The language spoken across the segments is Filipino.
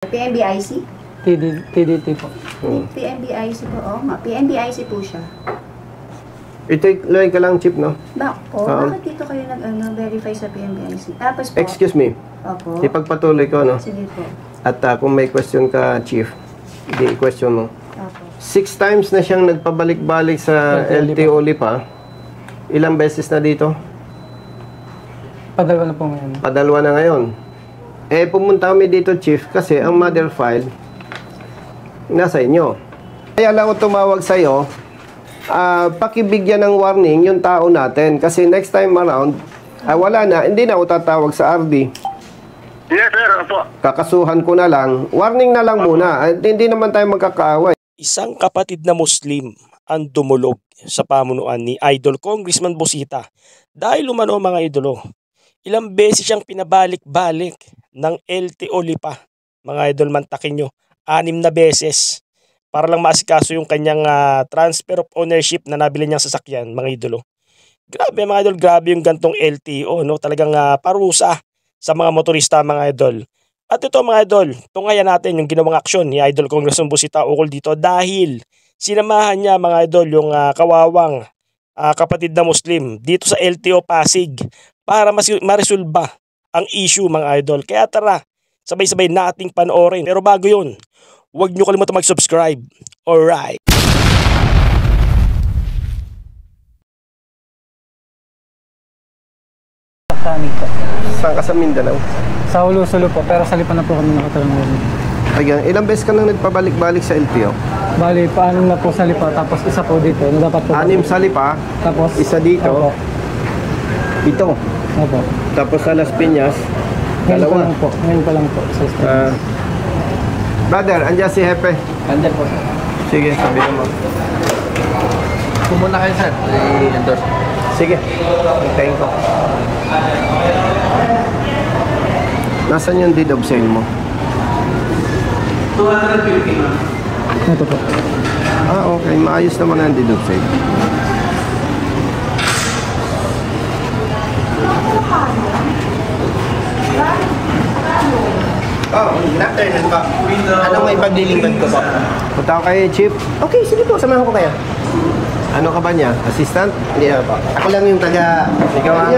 PNBIC? TDT po. PNBIC po, oo nga. PNBIC po siya. Ito-loy ka lang, Chip, no? Bakit dito kayo nag-verify sa PNBIC? Tapos po. Excuse me. Opo. Ipagpatuloy ko, no? Sige po. At kung may question ka, Chief, i-question mo. Opo. 6 times na siyang nagpabalik-balik sa LTO Lipa. Ilang beses na dito? Padalwa na po ngayon. Padalwa na ngayon. Pumunta kami dito, Chief, kasi ang mother file nasa inyo. Kaya lang ako tumawag sa'yo, pakibigyan ng warning yung tao natin. Kasi next time around, wala na, hindi na ako tatawag sa RD. Yes, sir. Opo. Kakasuhan ko na lang. Warning na lang muna. Hindi naman tayo magkakaaway. Isang kapatid na Muslim ang dumulog sa pamunuan ni Idol Congressman Busita dahil umano mga idolo. Ilang beses siyang pinabalik-balik ng LTO Lipa. Mga idol, mantakin nyo. 6 na beses para lang maasikaso yung kanyang transfer of ownership na nabili niyang sasakyan, mga idolo. Grabe mga idol, grabe yung gantong LTO, no? Talagang parusa sa mga motorista, mga idol. At ito mga idol, tungayan natin yung ginawang aksyon ni Idol Congressman Busita ukol dito dahil sinamahan niya mga idol yung kawawang kapatid na Muslim dito sa LTO Pasig para maresolba ang issue mga idol. Kaya tara, sabay-sabay nating panoorin. Pero bago yun, huwag nyo kalimutan mag-subscribe. Alright. Saktanig po. Saan ka sa Mindanao? Sa Ulo-Sulo po, pero sa Lipa na po kami nakatarang ngayon. Ayan, ilang beses ka nang nagpabalik-balik sa LTO? Bali, paanim na po sa Lipa, tapos isa po dito. Na dapat po 6 sa Lipa, tapos isa dito, Opo. ito. Opo. Tapos sa Las Piñas, Ngayon pa dalawa. lang po. Ngayon pa lang po. Sa Brother, andyan si Hepe. Andyan po, sir. Sige, sabihin mo. Pumunta kayo, sir. I-endorse. Sige, hintayin ko. Nasaan yung deed of sale mo? 250, ma'am. ito po. Okay. Maayos naman ang deed of sale. Good afternoon po. Anong may paglilingkod ko po? Punta ko kay Chief. Okay, sige po. Samahan ko kaya. Ano ka ba niya? Assistant? Hindi na po. Ako lang yung taga... Ikaw ang...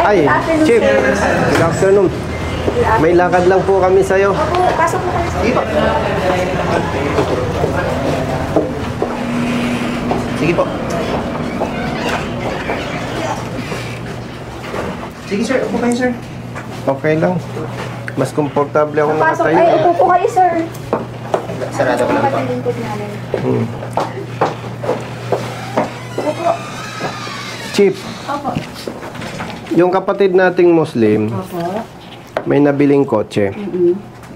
Ay, Chief. Good afternoon. May lakad lang po kami sa'yo. Opo, pasok mo kami sa Sige po. Sige po. Sige sir, upo kayo sir. Okay lang. Mas komportable ako pasok. nakatayo. Ay, upo po kayo, sir. Sarado ko lang po. Lingkod namin. Opo. Chief, Opo. yung kapatid nating Muslim, Opo. may nabiling kotse.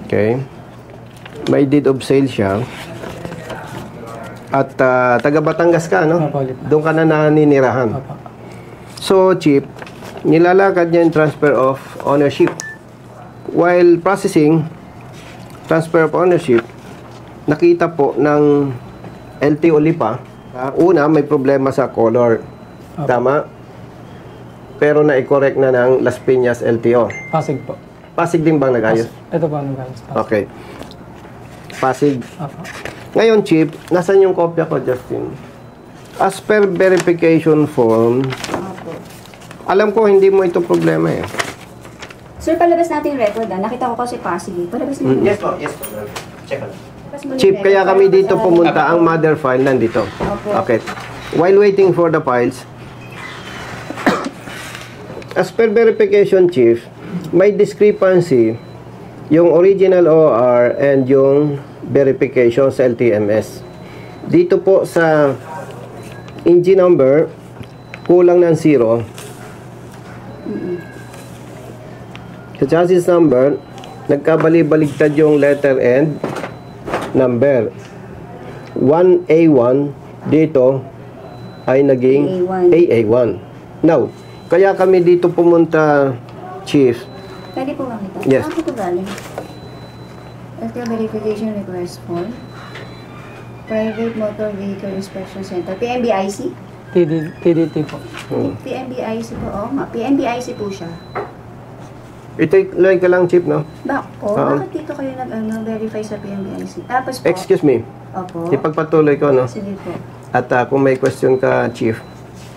Okay? May deed of sale siya. At taga Batangas ka, no? Opo. Doon ka na naninirahan. Opo. So, Chief, nilalakad niya yung transfer of ownership. While processing transfer of ownership, nakita po ng LTO Lipa, una, may problema sa color. Opo. Tama? Pero na-correct na ng Las Piñas LTO. Pasig po. Pasig din bang nag-ayos? Ito po ang galing sa Pasig. Okay. Pasig. Opo. Ngayon, Chief, nasan yung kopya ko, Justin? As per verification form, Opo. alam ko hindi mo ito problema eh. Sir, palabas natin yung record, Nakita ko kasi Pasig. Palabas mo yung record. Yes po. Check on. Palabas mo yung Chief, record. kaya kami dito pumunta. Ang mother file nandito. Opo. Okay. While waiting for the files, as per verification, Chief, may discrepancy yung original OR and yung verification sa LTMS. Dito po sa engine number, kulang ng 0. Sa chassis number, nagkabali-baligtad yung letter and number. 1A1 dito ay naging AA1. Now, kaya kami dito pumunta, Chief. Pwede po makita? Yes. Saan po ito galing? LTO verification request form. Private Motor Vehicle Inspection Center. PNBIC? TDT po. PNBIC po, oo nga. PNBIC po siya. Ituloy ka lang, Chief, no? Bakit dito kayo nag-verify sa PMBIC? Tapos po, Excuse me. opo. Ipagpatuloy ko, no? Sige po. At kung may question ka, Chief,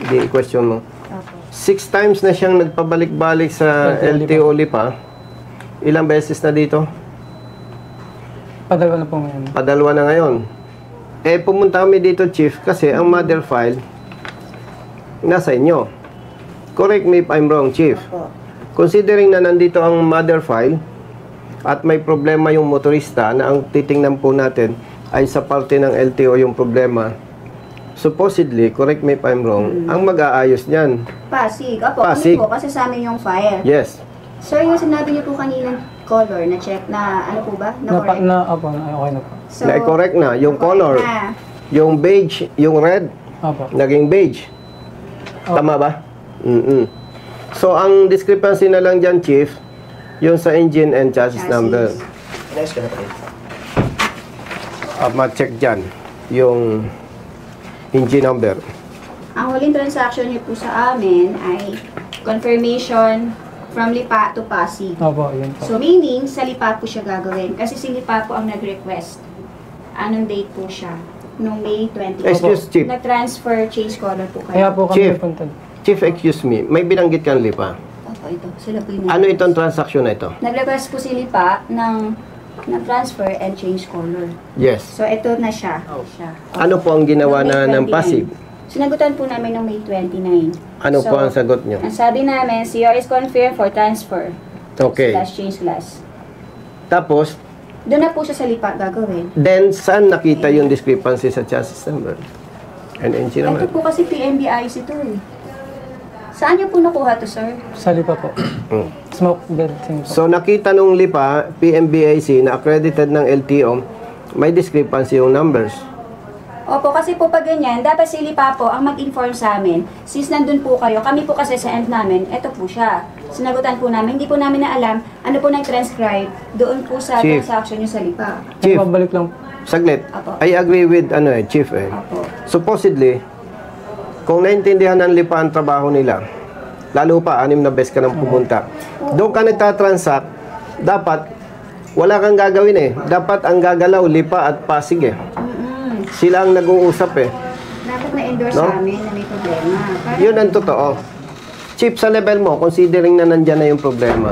hindi i-question mo. Opo. 6 times na siyang nagpabalik-balik sa LTO Lipa. Ilang beses na dito? Padalwa na po ngayon. Padalwa na ngayon. Pumunta kami dito, Chief, kasi ang mother file nasa inyo. Correct me if I'm wrong, Chief. Opo. Considering na nandito ang mother file at may problema yung motorista na ang titingnan po natin ay sa parte ng LTO yung problema, supposedly, correct me if I'm wrong, ang mag-aayos niyan. Pasig. Opo, Pasig. kami po kasi sa amin yung file. Yes. Sir, yung sinabi niyo po kaninang color na check na ano po ba? Na correct. Opo, okay na po. So, Na-correct na. Yung color, na. yung beige, yung red, Opo. naging beige. Tama ba? So, ang discrepancy na lang dyan, Chief, yung sa engine and chassis number. Ma-check dyan yung engine number. Ang huling transaction niyo po sa amin ay confirmation from Lipa to Pasig. Opo, yun po. So, meaning, sa Lipa po siya gagawin. Kasi si Lipa po ang nag-request. Anong date po siya? Noong May 20. Excuse, Chief. Nag-transfer change color po Kaya kayo. po kami Chief. punta. Chief, excuse me, may binanggit kang Lipa. Opo, ito. Sila po yung Ano itong transaction na ito? nag-request po si Lipa ng transfer and change color. Yes. So, ito na siya. siya. Ano po ang ginawa Noong May na ng 29. Pasig? Sinagutan po namin noong May 29. Ano po ang sagot nyo? Ang sabi namin, CR is confirmed for transfer. Okay. Slash change slash. Tapos, Doon na po siya sa Lipa gagawin. then, saan nakita yung discrepancy sa chassis number? And engine Ito number? po kasi PMBIC to eh. Saan niyo po nakuha to, sir? Sali pa po. Mm. Smoke belting po. So, nakita nung Lipa, PMBIC, na accredited ng LTO, may discrepancy yung numbers. Opo, kasi po pag ganyan, dapat si Lipa po ang mag-inform sa amin. Since nandun po kayo, kami po kasi sa end namin, eto po siya. Sinagutan po namin, hindi po namin na alam ano po nag-transcribe doon po sa Chief. transaction niyo sa Lipa. Chief, Pabalik lang. saglit. Apo. I agree with, Chief eh. Opo. Supposedly, kung naintindihan ng Lipa ang trabaho nila, lalo pa, 6 na beses ka nang pumunta. Doon ka nagtatransact, dapat, wala kang gagawin eh. Dapat ang gagalaw, Lipa at Pasig eh. Sila ang nag-uusap eh. Dapat na-endorse No? sa amin na may problema. Para Yun ang totoo. Chief, sa level mo, considering na nandyan na yung problema,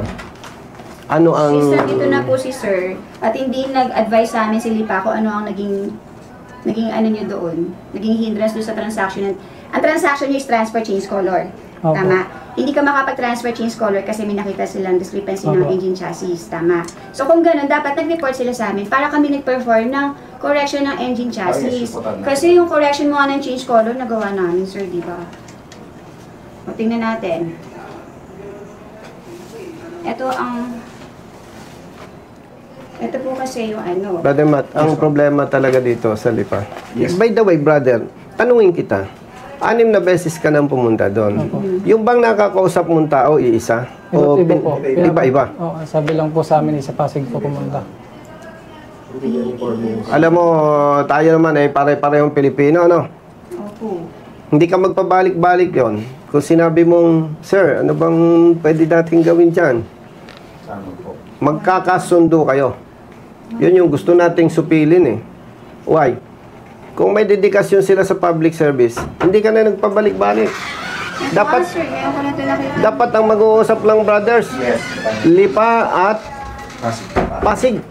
ano ang... Sister, dito na po si sir. At hindi nag-advise sa amin si Lipa kung ano ang naging ano nyo doon. Naging hindrance doon sa transaction. Ang transaction niya is transfer change color. Opo. Tama. Hindi ka makapag-transfer change color kasi may nakita silang discrepancy ng Opo. engine chassis. Tama. So kung ganun, dapat nag-report sila sa amin para kami nag-perform ng correction ng engine chassis. Kasi yung correction mo nga ng change color, nagawa namin, sir, di ba? O, tingnan natin. Ito po kasi yung ano. Brother Matt, ang problema talaga dito sa Lipa. By the way, brother, tanungin kita. 6 na beses ka nang pumunta doon. Yung bang nakakausap mong tao, iisa? O Iba po. iba-iba? Oo, sabi lang po sa amin, sa Pasig po pumunta. Alam mo, tayo naman ay pare-parehong Pilipino, no? Opo. Hindi ka magpabalik-balik yon. Kung sinabi mong, Sir, ano bang pwede natin gawin dyan? Magkakasundo kayo. Yun yung gusto nating supilin eh. Why? Kung may dedikasyon sila sa public service, hindi ka na nagpabalik-balik. Dapat, Sir, ngayon ko na ito nakita. dapat ang mag-uusap lang, brothers. Lipa at Pasig.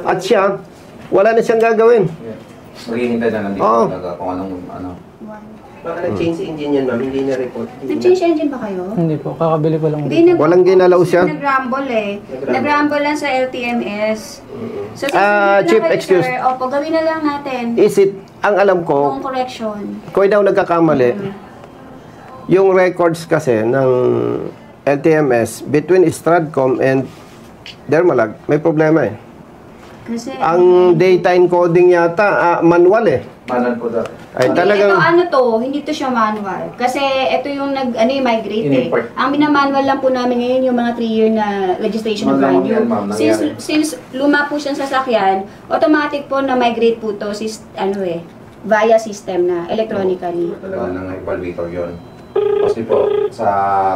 At siya, wala na siyang gagawin. Maghihintay na lang dito Oo. talaga kung anong ano. Baka na-change engine yan, ma'am. Hindi na-report. Nag-change engine ba kayo? Hindi po, kakabili ko lang. Hindi, Walang ginalaw siya? Nag-rumble eh. Nag-rumble lang sa LTMS. So, since Chief, kayo, excuse. sir, opo, gawin na lang natin. Is it, ang alam ko, Yung correction. kung daw nagkakamali, yung records kasi ng LTMS between Stratcom and Dermalag, may problema eh. Kasi, Ang data encoding yata, manual eh. Manan po dati. Ay hindi, talagang, ito ano to, hindi to siya manual. Kasi ito yung migrate eh. In-import. Ang minamanual lang po namin ngayon yung mga 3-year na registration of Malamang value. yan, ma'am, nangyari. Since luma po siyang sasakyan, automatic po na migrate po to via system na electronically. Talaga ng equalizer yun. Kasi po, sa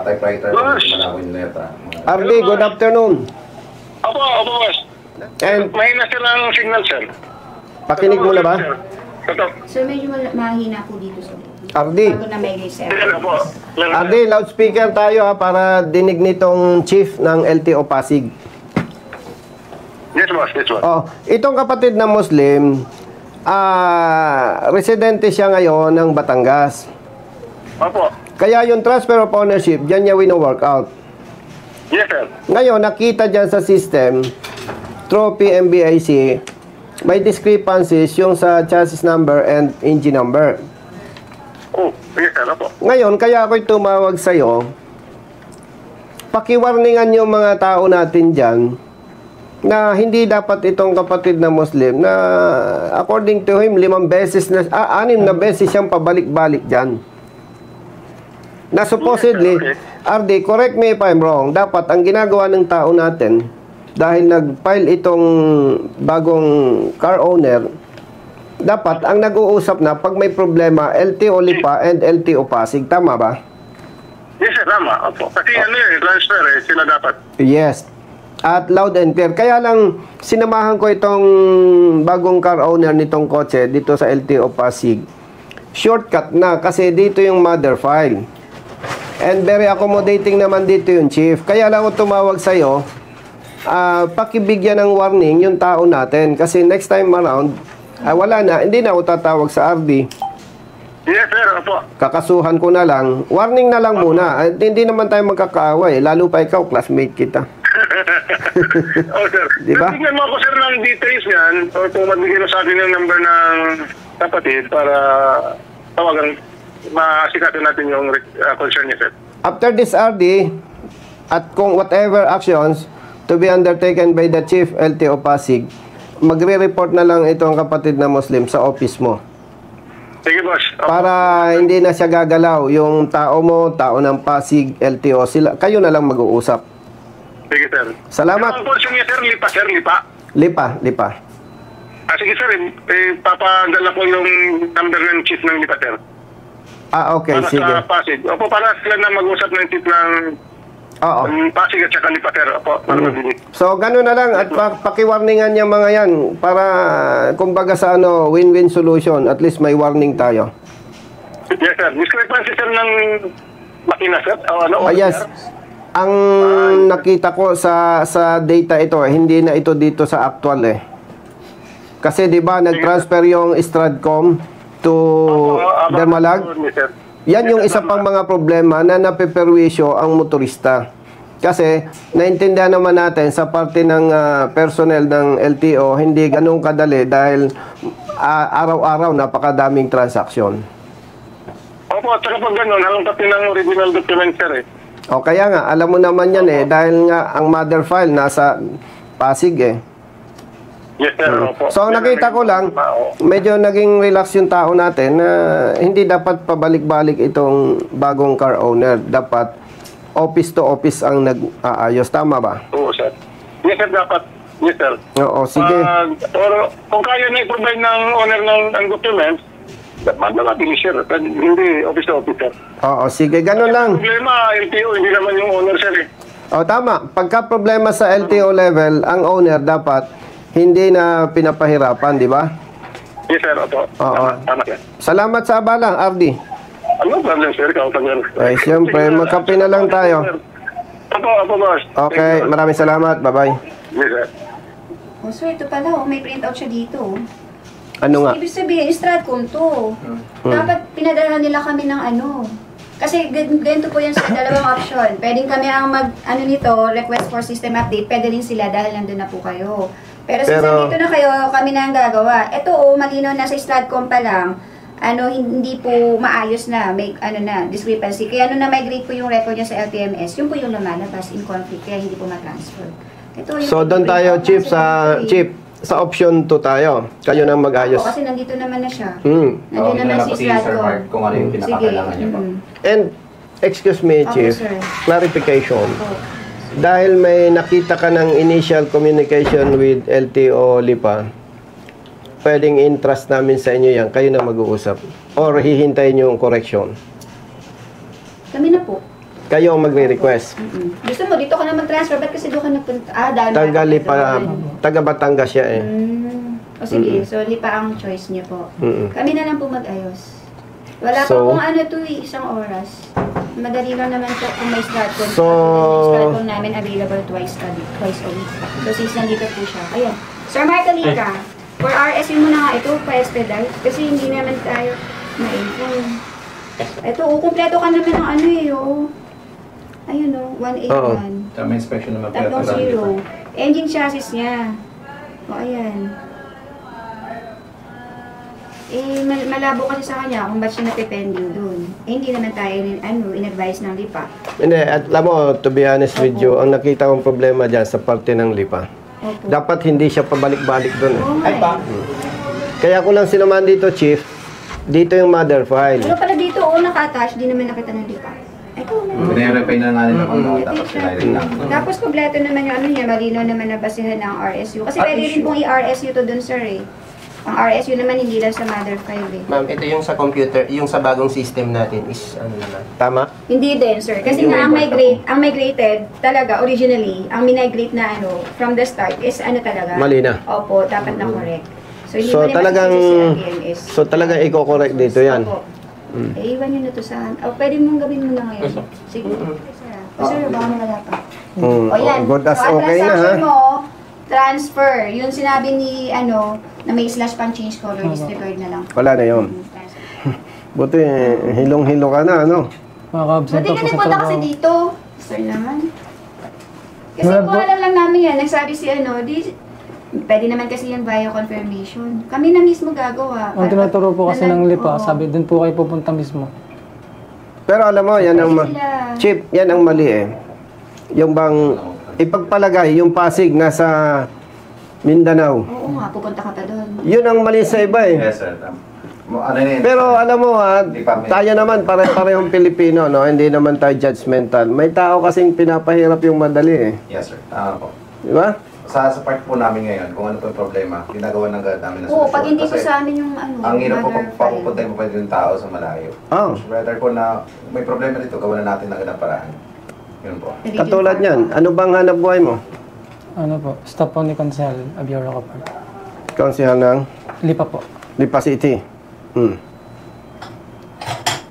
typewriter, malawin yung letra. Mga RD, good afternoon. Opo, boss. And Mahina sir ang signal, sir. pakinig mo na ba? Ito. Sir, medyo mahina po dito, sir. RD, Bago na may reset. Sir, opo. RD, loudspeaker tayo ha, para dinig nitong chief ng LTO Pasig. Yes, boss. Yes, boss. Oh, itong kapatid na Muslim, residente siya ngayon ng Batangas. Opo. Kaya yung transfer of ownership, dyan niya wino-work out. Yes, sir. Ngayon, nakita dyan sa system, through PMBIC, may discrepancies yung sa chassis number and engine number. Oh, yes, sir. Opo. Ngayon, kaya ako'y tumawag sa'yo, pakiwarningan yung mga tao natin dyan, na hindi dapat itong kapatid na Muslim na according to him 6 na beses siyang pabalik-balik dyan. Na supposedly, RD, correct me if I'm wrong, dapat ang ginagawa ng tao natin dahil nag-file itong bagong car owner, dapat ang nag-uusap na pag may problema, LTO Lipa and LTO Pasig, tama ba? Yes, sir. Tama. Opo. Kasi transfer sila dapat. Yes. At loud and clear. Kaya lang, sinamahan ko itong bagong car owner nitong kotse dito sa LTO Pasig. Shortcut na kasi dito yung mother file. And very accommodating naman dito yung chief. Kaya lang ako tumawag sa'yo, pakibigyan ng warning yung tao natin. Kasi next time around, wala na, hindi na ako tatawag sa RD. Yes, sir. Opo. Kakasuhan ko na lang. Warning na lang muna. At hindi naman tayo magkakaaway. Lalo pa ikaw, classmate kita. Oh, sir. Diba? Tignan mo ako, sir, ng details niyan. O kung magbigay mo sa akin yung number ng kapatid para tawagan, masikatan natin yung concern niya, sir. After this RD, at kung whatever actions to be undertaken by the Chief LTO Pasig, magre-report na lang itong kapatid na Muslim sa office mo. Sige, boss. Opo. Para hindi na siya gagalaw. Yung tao mo, tao ng Pasig, LTO, kayo na lang mag-uusap. Sige, sir. Salamat. Ang concern niya, sir, lipa, sir, lipa. Lipa. Sige, sir. Papadala ko yung number ng chief ng lipa, sir. Okay, Para sige. sa Pasig. Opo, para sila na mag-usap ng chief ng Oo. Pasig at saka lipa, sir. Opo, para mabilis. So, gano'n na lang at pakiwarningan niya mga yan para, kumbaga sa win-win solution. At least may warning tayo. Yes, sir. Discrepancy, sir, ng makina, sir. Yes. Ang nakita ko sa data ito, hindi na ito dito sa actual eh. Kasi 'di ba nag-transfer yung Stradcom to Dermalag? Yan yung isa pang mga problema na napeperwisyo ang motorista. Kasi naintindihan naman natin sa parte ng personnel ng LTO, hindi ganun kadali dahil araw-araw napakadaming transaksyon. Opo, at saka pag gano'n, halang pati ng original document, sir eh. O kaya nga, alam mo naman yan eh, dahil nga ang mother file nasa Pasig eh. Yes, sir. Opo. So nakita ko lang, medyo naging relax yung tao natin na hindi dapat pabalik-balik itong bagong car owner. Dapat office to office ang nag-aayos. Tama ba? Oo, sir. Yes, sir, dapat. Yes, sir. Oo, sige. Or kung kaya na i-provide ng owner ng documents, dapat natin i-share. Hindi office to office, sir. Oo, sige. Ganun lang. Problema, LTO, hindi naman yung owner, sir eh. O, tama. Pagka problema sa LTO level, ang owner dapat hindi na pinapahirapan, di ba? Yes, sir. Opo. Oo. Tama, sir. Salamat sa abala, RD. Ano problem, sir? Ikaw, sir. Ay, siyempre, magkape na lang tayo. Opo, boss. Okay, maraming salamat. Bye-bye. Yes, sir. So ito pala, may printout siya dito. Ano nga? Ibig sabihin, Stratcom to. Dapat pinadala nila kami ng Kasi ganito po yan sa dalawang option. Pwedeng kami ang nito, request for system update. Pwede rin sila dahil nandun na po kayo. Pero since nandito na kayo, kami na ang gagawa. Ito malinaw na sa Stratcom pa lang, hindi po maayos na, may discrepancy. Kaya na-migrate po yung record niya sa LTMS, yun po yung lumalabas in conflict, kaya hindi po ma-transfer. Ito yung So, doon tayo, Chief, sa option 2 tayo. Kayo nang mag-ayos. Kasi nandito naman na siya. Tawagin Nandito naman si Sir Mark Stratcom. kung ano yung pinakakailangan niya po. And, excuse me, Okay, Chief, sir. clarification. Dahil may nakita ka ng initial communication with LTO Lipa, pwedeng in-trust namin sa inyo yan. Kayo na mag-uusap. Or hihintayin yung correction. Kami na po. Kayo ang magre-request. Gusto mo, dito ka na mag-transfer. Ba't kasi doon ka nagpunta? Dahil Taga Lipa, taga Batangas siya eh. O sige, so Lipa ang choice niyo po. Kami na lang po mag-ayos. Wala pa So, pong ano to eh, isang oras. Madali lang naman po kung may start code. So, yung start code namin available twice a week. So, since nandito po siya. Ayan. Sir Marcalica, for RS yun muna nga ito, pa-expedite. Kasi hindi naman tayo ma-inform. Ito, kumpleto ka naman ng ano eh, oh. Ayun oh, 181. Tama inspection naman po. 30. Engine chassis niya. O, ayan. Eh, malabo kasi sa kanya kung ba't siya napipending dun. Eh, hindi naman tayo in-advise ng Lipa. Hindi, at alam mo, to be honest with you, ang nakita kong problema dyan sa parte ng Lipa. Opo. Dapat hindi siya pabalik-balik doon eh. Oo nga eh. Kaya ko lang sinaman dito, Chief, dito yung mother file. Pero pala dito, naka-attach, di naman nakita ng Lipa. Ito na. Binirepay na nga nila kung tapos sinairin lang. Tapos kompleto naman yung ano niya, malino naman na basihan ng RSU. Kasi pwede rin pong i-RSU to dun, sir eh. Ang RSU naman hindi lang sa mother file eh. Ma'am, ito yung sa computer, yung sa bagong system natin is ano naman. Tama? Hindi din, sir. Kasi nga ang migrated talaga, originally, ang migrate na ano, from the start is ano talaga. Mali na. Opo, dapat na correct. So, hindi So, mo naman talagang, isisisi again is. so talagang i-correct dito yan. Opo. Eh, iwan nyo na to sa... pwede mong gawin mo na ngayon. Sige. Sir, baka wala pa. O yan. Good as So, ang okay na ha. transaction mo, transfer. Yung sinabi ni, na may slash pang change color, disregard na lang. Wala na yun. Buti, hilong-hilo ka na, ano? Makaka-absent Buti pa ka po sa nagpunta kasi trabaho. dito. Sir naman. Kasi Wala kung po. alam lang namin yan, nagsabi si pwede naman kasi yan via confirmation. Kami na mismo gagawa. Ang tinuturo po kasi ng Lipa, Oo. sabi doon po kayo pupunta mismo. Pero alam mo, yan ang... Kasi sila- Chief, yan ang mali eh. Yung bang ipagpalagay, yung Pasig nasa Mindanao. Oo nga, pupunta ka pa doon. Yun ang mali sa iba eh. Yes, sir. Ano yun? Pero alam mo ha, tayo naman pare-parehong Pilipino, no? Hindi naman tayo judgmental. May tao kasing pinapahirap yung madali eh. Yes, sir. Tama po. Di ba? Sa part po namin ngayon, kung ano po yung problema, ginagawa ng guard namin na Oo, solusyon. pag hindi po Kasi sa amin yung ang hirap po mother file. papupunta mo pa yung tao sa malayo. Oh. Rather po na may problema dito, gawa na natin ng ilang paraan. Yun po. Katulad niyan, ano bang hanap buhay mo? Ano po, staff po ni Consel Abiora Kapal. Konsihal ng Lipa po. Lipa City.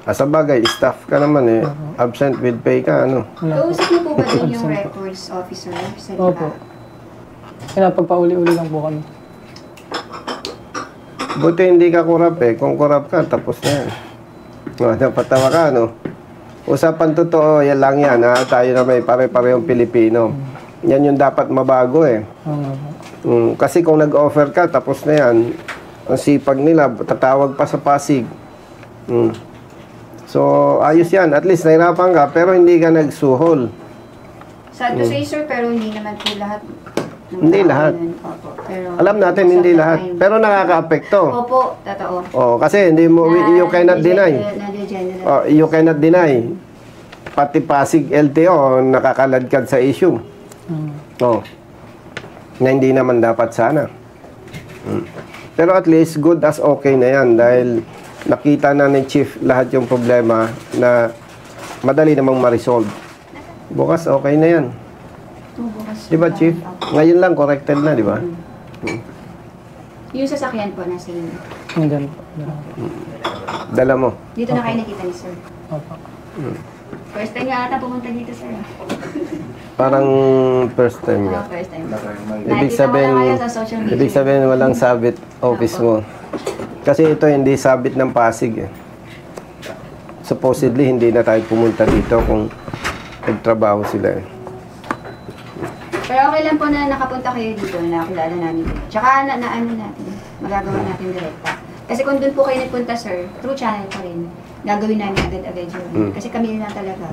Sa bagay, staff ka naman eh. Absent with pay ka, ano? Wala po. Kausap niyo po ba din yung Absent po. records officer sa Opo. Lipa? Kaya pagpauli-uli lang po kami. Buti hindi ka kurap eh. Kung kurap ka, tapos na yan. Napatawa ka, no? Usapan totoo, yan lang yan, ha? Tayo na may pare-parehong Pilipino. Yan yung dapat mabago eh. Oo nga po. Kasi kung nag-offer ka, tapos na yan. Ang sipag nila, tatawag pa sa Pasig. So, ayos yan. At least, nahirapan ka, pero hindi ka nagsuhol. Sad to say, sir, pero hindi naman po lahat. ng Hindi tao lahat. yun. Opo, pero Alam natin, most of hindi the lahat. time. Pero nakaka-apekto. Opo, totoo. Oh, kasi hindi mo, you cannot deny. Oh, you cannot deny. Pati Pasig LTO, nakakaladkad sa issue. Oh. Na hindi naman dapat sana. Pero at least, good as okay na yan. Dahil nakita na ni Chief lahat yung problema na madali namang ma-resolve. Bukas, okay na yan. Di ba, Chief? Ngayon lang, corrected na, di ba? Yung sasakyan po nasa inyo. Nandyan po. Dala mo. Dito na kayo nakita ni sir. Opo. First time nga ata pumunta dito, sir. Parang first time nga. First time. Ibig Nakita ko sabihin, lang kayo sa social media. ibig sabihin walang sabit office mo. Kasi ito hindi sabit ng Pasig eh. Supposedly hindi na tayo pumunta dito kung nagtrabaho sila eh. Pero okay lang po na nakapunta kayo dito, na nakilala namin dito. Tsaka ano natin, magagawa natin direkta. Kasi kung doon po kayo nagpunta, sir, through channel pa rin, gagawin namin agad-agad yun. Kasi kami na talaga.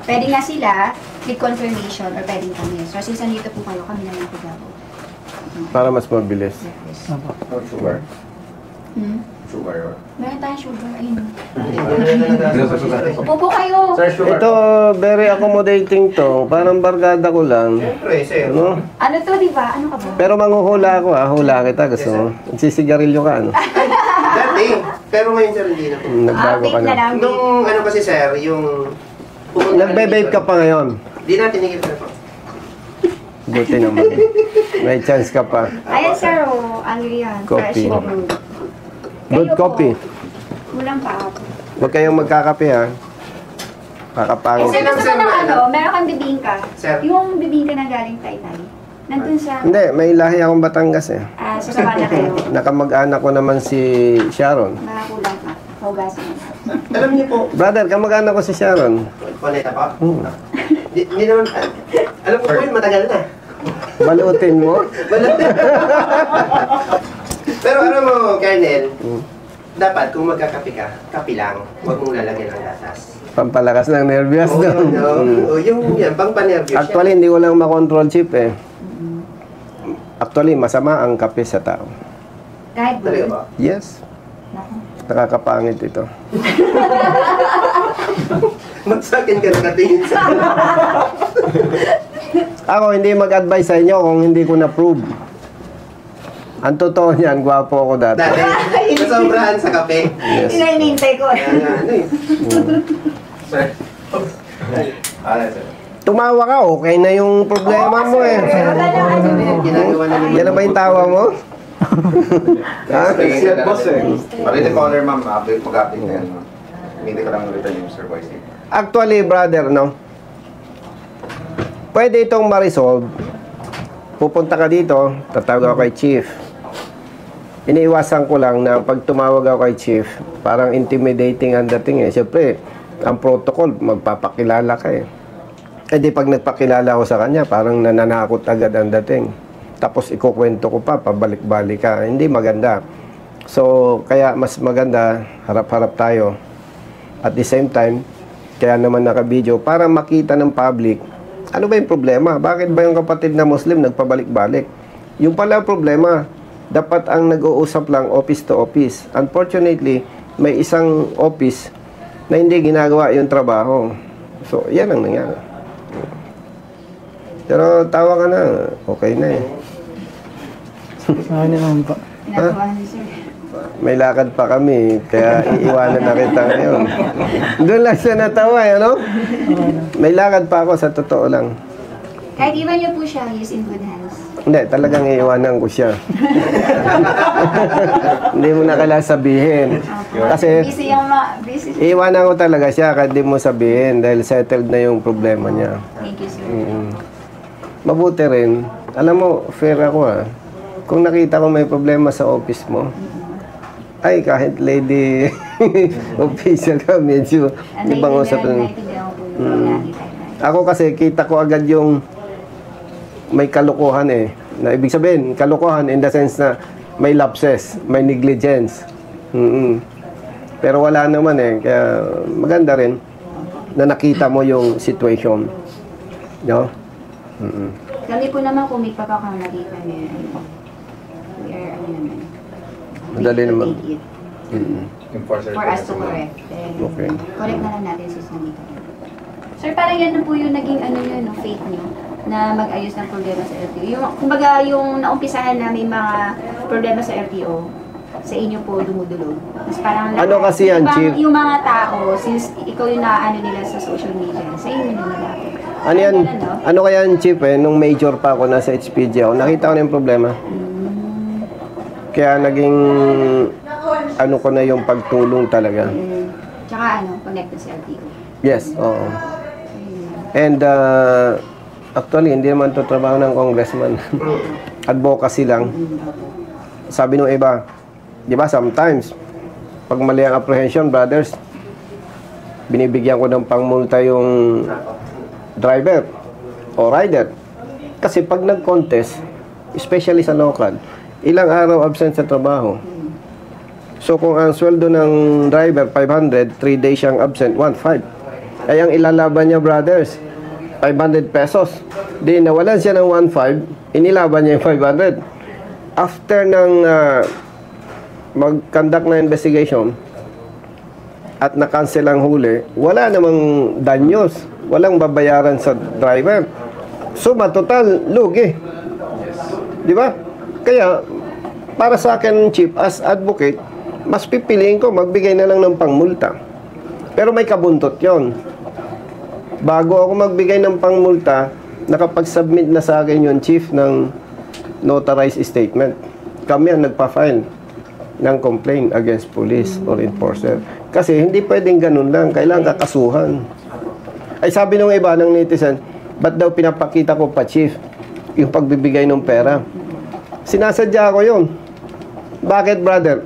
Pwede nga sila, with confirmation, or pwedeng kami. So since nandito po kayo, kami na lang po gagawin. Para mas mabilis. Opo. Or sugar. Sugar. Meron tayong sugar, ayun. Sugar. Upo po kayo! Sir, sugar. Ito, very accommodating to. Parang barkada ko lang. Siyempre, sir. Ano? Ano to, di ba? Ano ka ba? Pero manghuhula ako ah. Hula kita. Gusto mo? Nagsisigarilyo ka ano? Dati, pero ngayon sir hindi na po. Nagbago ka Update na na. lang. Nung ano kasi sir, yung Nagbe-vape ka pa ngayon. Di natin tinigil po. Buti naman. May chance ka pa. Ayan, sir, oh. Ano yan? Coffee. Fresh brew. Good Kayo po. coffee. Kulang pa ako. Huwag kayong magkakape ha. Kakapangit. Sir, gusto ko ng ano, meron kang bibingka. Sir. Yung bibingka na galing Taytay. Nandun sa... Hindi, may lahi akong Batangas eh. Sasama na kayo. Nakamag-anak ko naman si Sharon. Nakakulang pa. Hugasin mo. Alam niyo po, Brother, kamag-anak ko si Sharon. Coleta pa? Hindi naman, alam ko po yun, matagal na. Balutin mo. Pero alam mo, Colonel, dapat kung magkakape ka, kape lang, huwag mong lalagyan ng gatas. Pampalakas ng nervyos Oo, doon. yun, no? Yung yan, pang panervyos Actually, hindi ko lang makontrol chip eh. Actually, masama ang kape sa tao. Kahit Talaga brew. ba? Yes. Naku. Nakakapangit ito. Magsakin ka nakatingin sa Ako, hindi mag-advise sa inyo kung hindi ko na-prove. Ang totoo niyan, gwapo ako dati. dati. Sobrahan sa kape. Yes. Inainintay ko. Ano eh. Sir. Ano, sir? Tumawa ka, okay na yung problema mo eh. Ginagawa na nila. Yan na ba yung tawa mo? Ha? Siya boss eh. Pwede caller ma'am, mag-update na yan. ma'am. Hindi ko lang return yung Sir Voice. Actually, brother, no? Pwede itong ma-resolve. Pupunta ka dito, tatawag ako kay Chief. Iniiwasan ko lang na pag tumawag ako kay Chief, parang intimidating ang dating eh. Siyempre, ang protocol, magpapakilala ka eh. Eh di pag nagpakilala ko sa kanya, parang nananakot agad ang dating. Tapos ikukwento ko pa, pabalik-balik ka. Hindi maganda. So, kaya mas maganda, harap-harap tayo. At the same time, kaya naman naka-video, para makita ng public, ano ba yung problema? Bakit ba yung kapatid na Muslim nagpabalik-balik? Yung pala problema, dapat ang nag-uusap lang office to office. Unfortunately, may isang office na hindi ginagawa yung trabaho. So, yan ang nangyari. Pero tawa ka na, okay na eh. Ano naman po. Pinagawa ni sir. May lakad pa kami, kaya iiwanan na kita ngayon. Doon lang siya natawa, ano? May lakad pa ako, sa totoo lang. Kahit iwan niyo po siya, he's in good hands. Hindi, talagang iiwanan ko siya. Hindi mo na kailangan sabihin. Kasi, Busy yung busy. iiwanan ko talaga siya kahit di mo sabihin dahil settled na yung problema niya. Thank you, sir. Mabuti rin. Alam mo, fair ako ah. Kung nakita ko may problema sa office mo, ay kahit lady official ka, medyo ibang usapan. Ako kasi kita ko agad yung may kalokohan eh. Na ibig sabihin, kalokohan in the sense na may lapses, may negligence. Pero wala naman eh. Kaya maganda rin na nakita mo yung situation. No? Kami po naman kung may pagkakamali kami, we are, ano naman, Madali we naman. take it Enforcer. for us to correct. Then, Okay. correct na lang natin sis nandito. Sir, parang yan na po yung naging ano yun, no, faith nyo, na mag-ayos ng problema sa LTO. Yung, kumbaga, yung naumpisahan na may mga problema sa LTO, sa inyo po dumudulog. Mas parang Ano kasi yan, ibang- Chief? Yung mga tao, since ikaw yung naano nila sa social media, sa inyo na nila. Ano yan? Ganun, no? Ano kaya yung chief eh? Nung major pa ako, nasa HPG ako, nakita ko na yung problema. Kaya naging, ano ko na yung pagtulong talaga. Tsaka ano, connected sa LTO. Yes, oo. And, actually, hindi naman ito trabaho ng congressman. Advocacy lang. Sabi nung iba, di ba, sometimes, pag mali ang apprehension, brothers, binibigyan ko ng pangmulta yung driver o rider. Kasi pag nag-contest, especially sa local, ilang araw absent sa trabaho. So kung ang sweldo ng driver 500, 3 days siyang absent, 1.5. Ay ang ilalaban niya, brothers, 500 pesos. Di nawalan siya ng 1.5, inilaban niya yung 500. After ng mag-conduct na investigation at na-cancel ang huli, wala namang danyos, walang babayaran sa driver. So, matotal, lugi. Di ba? Kaya, para sa akin, Chief, as advocate, mas pipiliin ko, magbigay na lang ng pangmulta. Pero may kabuntot yon. Bago ako magbigay ng pangmulta, nakapag-submit na sa akin yung chief ng notarized statement. Kami ang nagpa-file ng complaint against police or enforcer. Kasi hindi pwedeng ganun lang. Kailangan kakasuhan. Ay sabi nung iba ng netizen, ba't daw pinapakita ko pa, chief, yung pagbibigay ng pera? Sinasadya ko yun. Bakit, brother?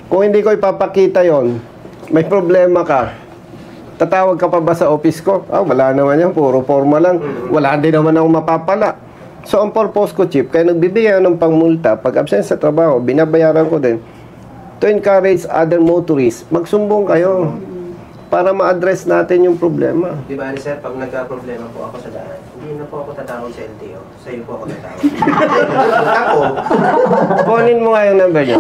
Kung hindi ko ipapakita yon, may problema ka. Tatawag ka pa ba sa office ko? Wala naman yan. Puro forma lang. Wala din naman akong mapapala. So, ang purpose ko, chief, kaya nagbibigay ng pangmulta, pag absent sa trabaho, binabayaran ko din, to encourage other motorists, magsumbong kayo para ma-address natin yung problema. Di ba, sir, pag nagka-problema po ako sa daan, hindi na po ako tatawag sa LTO. Sa'yo po ako tatawag. Ako. Kunin mo nga yung number niyo.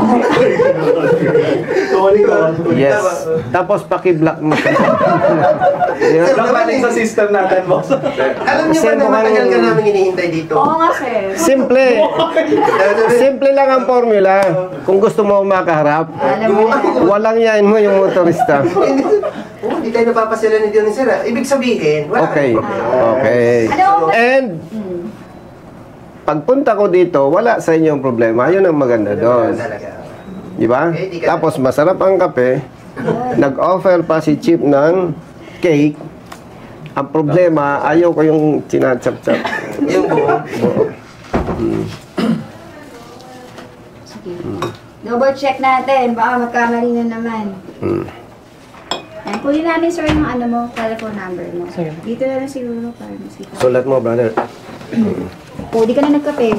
Yes. Tapos paki-block mo. Nabalik sa system natin, boss. Alam niyo ba na matagal ka namin hinihintay dito? Oo nga, sir. Simple. Simple lang ang formula. Kung gusto mo makaharap, walang yain mo yung motorista. Hindi tayo napapasila ni Dion, sir. Ibig sabihin, wala. Okay. Okay. And pagpunta ko dito, wala sa inyo ang problema. Yun ang maganda doon. Di ba? Tapos masarap ang kape. Nag-offer pa si Chief ng cake. Ang problema, ayaw ko yung sinachap-chap. Yung buo. Sige. Double check natin. Baka magkamali na naman. Yan, kunin namin, sir, yung ano mo, telephone number mo. Sige. Dito na lang siguro para masita. Sulat mo, brother. Di ka na nagkape.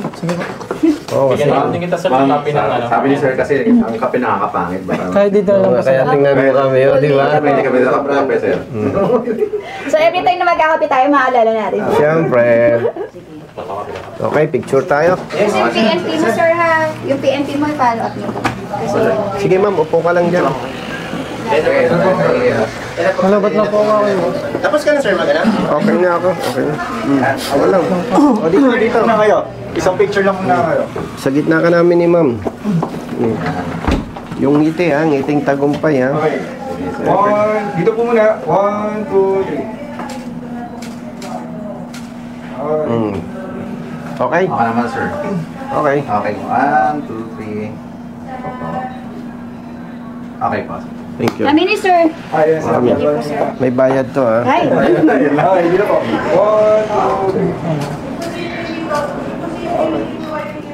Oo, kasi. Hindi kita sa copy ng ano. Sabi ni sir kasi, ang kape nakakapangit. Kahit dito lang po Kaya tingnan mo kami, di ba? Hindi kami nakapangit, sir. So, every time na magkakape tayo, maalala natin. Siyempre. Okay, picture tayo. Kasi yung PNP mo, sir, ha? Yung PNP mo, i-follow up niyo po. Kasi, Sige, ma'am, upo ka lang dyan. Malabat na po ako. Tapos ka na, sir, magana? Okay na ako. Okay na. Wala. O, dito. na kayo. Isang picture lang muna kayo. Sa gitna ka namin ni ma'am. Yung ngiti, ha? Ngiting tagumpay, ha? Okay. Dito po muna. 1, 2, 3. Okay? Okay naman, sir. Okay. Okay. 1, 2, 3. Okay po. Thank you. kami ni sir. Yes, sir. Thank you, may bayad to, ha? Hi. Okay, dito po. 1, 2, 3.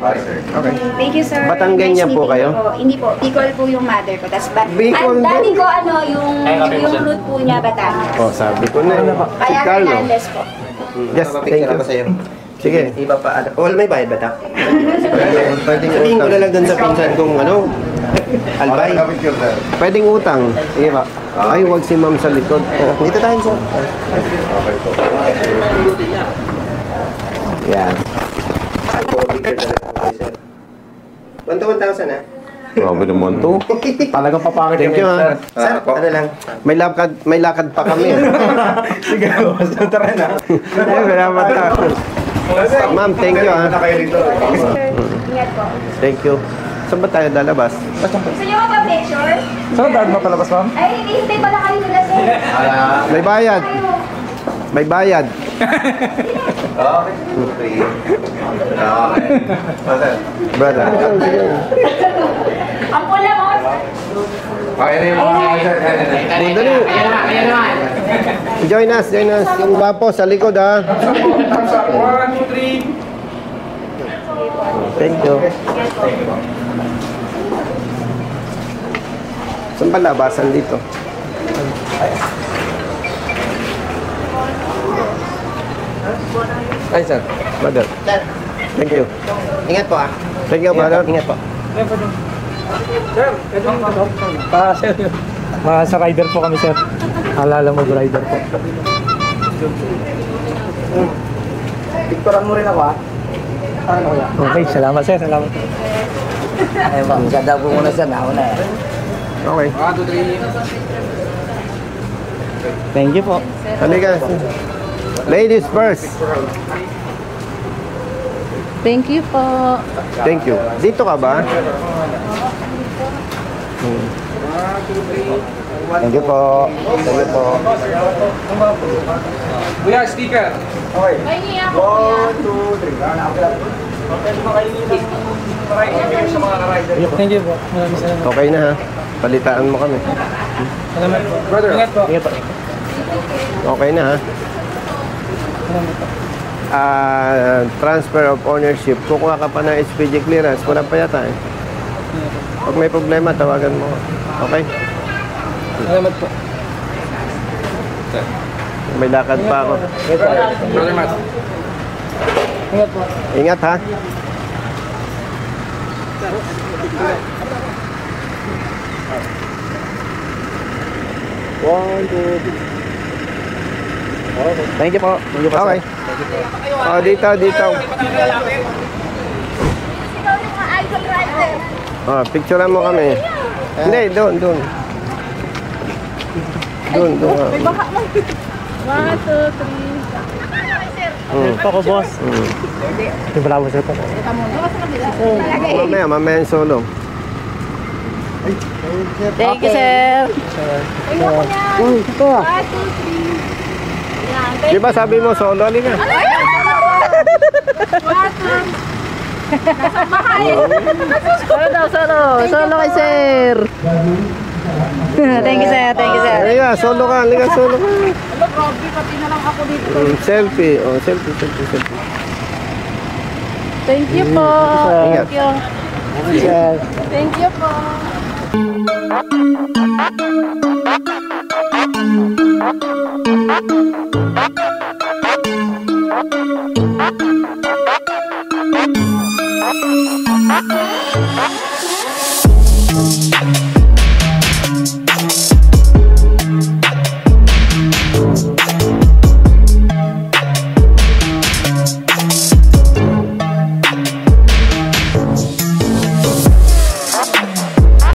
Okay, sir. Okay. Thank you, sir. Batanggenya Nice po meeting kayo? you po. Hindi po. Bicol po yung mother ko. Tas Bicol ang daddy din? ko, ano, yung root po niya, Batangas. Oh, sabi ko na. Si Kaya Carlo. Hernandez po. Yes, thank you. Ako sa'yo. Sige. Iba pa. Well, may bayad ba ta? Pwedeng Sabihin ko na utang. lang dun sa pinsan kong ano, albay. Picture, sir. Pwedeng utang. Sige ba? Ay, huwag si ma'am sa likod. Dito tayo, sir. Okay po. Yan. 1,000 ha? Grabe naman to. Talagang papangit Thank you, ha. Sir, ano lang? May lakad pa kami. Sige, boss. Tara na. Salamat ha. Ma'am, thank you, ha. Na kayo dito. Sir, ingat po. Thank you. Saan ba tayo lalabas? Gusto niyo magpa-picture? Saan daan mo palabas, ma'am? Ay, hintay pala kayo nila, sir. May bayad. May bayad. Okay. 2, 3. Okay. Brother. Ang pula mo. Okay na yung mga Dali. Join us, join us. Yung gwapo sa likod, ha. 1, 2, 3. Thank you. Saan ba labasan dito? Ay, sir. Brother. Sir, Thank you. ingat po ah. Thank you, brother. Ingat po. Sir. Sa rider po kami, sir. Alala mo, rider po. Picturean mo rin ako ah. Okay, salamat, sir. Salamat. Ay, ma'am, ganda po muna sa nauna eh. Okay. Thank you po. Halika. Ladies first. Thank you po. Thank you. Dito ka ba? Thank you po. Thank you po. Kuya, sticker. Okay. Pahingi ako, kuya. 1, 2, 3. Thank you po. Maraming salamat. Okay na ha. Palitaan mo kami. Salamat po. Brother. Ingat po. Ingat po. Okay na ha. Salamat po. Transfer of ownership. Kukuha ka pa ng SPG clearance. Wala pa yata eh. Pag may problema, tawagan mo. Okay? Salamat po. May lakad pa ako. Brother Matt. Ingat po. Ingat ha. One, two, three. Thank you po. Thank you po. Okay. Oh, dito, dito. Oh, picturean mo kami. Hindi, doon, doon. Doon, doon. 1, 2, 3. Ito ko, boss. Yung pala, boss. Ito. Mamaya yung solo. Thank you, sir. Ito. 1, 2, 3. Di ba sabi mo solo? Halika. Solo kay sir. Thank you, sir. Thank you, sir. Halika, solo ka. Halika, solo ka. Hello, grabe. Pati na lang ako dito. Selfie. Oh, selfie, selfie, selfie. Thank you po. Ingat. Thank you. Thank you po. Thank you.